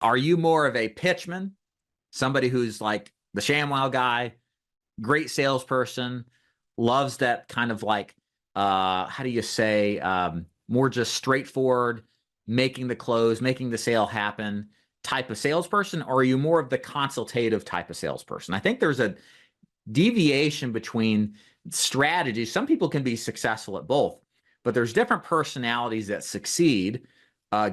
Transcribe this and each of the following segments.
Are you more of a pitchman, somebody who's like the ShamWow guy, great salesperson, loves that kind of like, how do you say, more just straightforward, making the close, making the sale happen type of salesperson? Or are you more of the consultative type of salesperson? I think there's a deviation between strategies. Some people can be successful at both, but there's different personalities that succeed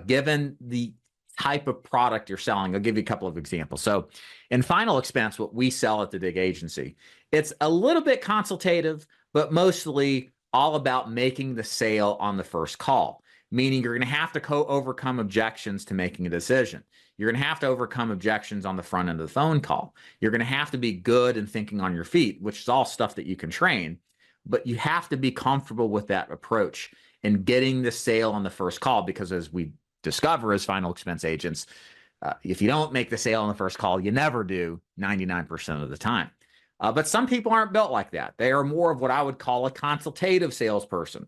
given the type of product you're selling. I'll give you a couple of examples. So in final expense, what we sell at the big agency, it's a little bit consultative, but mostly all about making the sale on the first call, meaning you're going to have to overcome objections to making a decision. You're going to have to overcome objections on the front end of the phone call. You're going to have to be good and thinking on your feet, which is all stuff that you can train, but you have to be comfortable with that approach and getting the sale on the first call, because as we discover as final expense agents, if you don't make the sale on the first call, you never do 99% of the time. But some people aren't built like that. They are more of what I would call a consultative salesperson.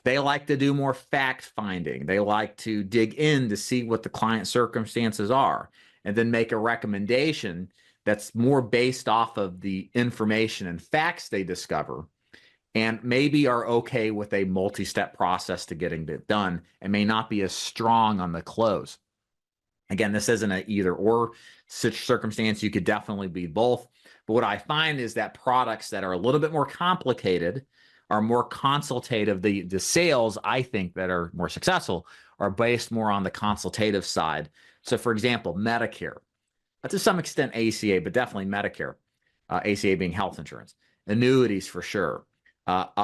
They like to do more fact finding. They like to dig in to see what the client circumstances are and then make a recommendation that's more based off of the information and facts they discover, and maybe are okay with a multi-step process to getting it done and may not be as strong on the close. Again, this isn't an either or circumstance. You could definitely be both. But what I find is that products that are a little bit more complicated are more consultative. The sales, I think, that are more successful are based more on the consultative side. So for example, Medicare, to some extent ACA, but definitely Medicare, ACA being health insurance, annuities for sure,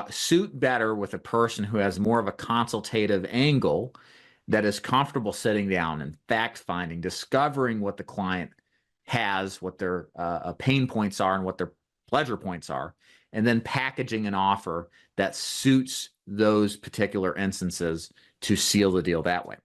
suit better with a person who has more of a consultative angle, that is comfortable sitting down and fact finding, discovering what the client has, what their pain points are and what their pleasure points are, and then packaging an offer that suits those particular instances to seal the deal that way.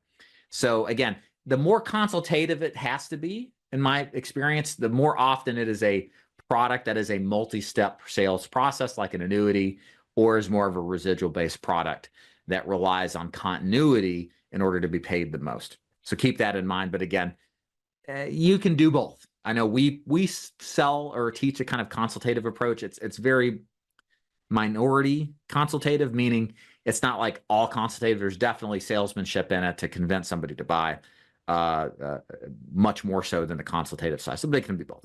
So again, the more consultative it has to be, in my experience, the more often it is a product that is a multi-step sales process like an annuity, or is more of a residual-based product that relies on continuity in order to be paid the most. So keep that in mind. But again, you can do both. I know we sell or teach a kind of consultative approach. It's very minority consultative, meaning it's not like all consultative. There's definitely salesmanship in it to convince somebody to buy, much more so than the consultative side. So they can be both.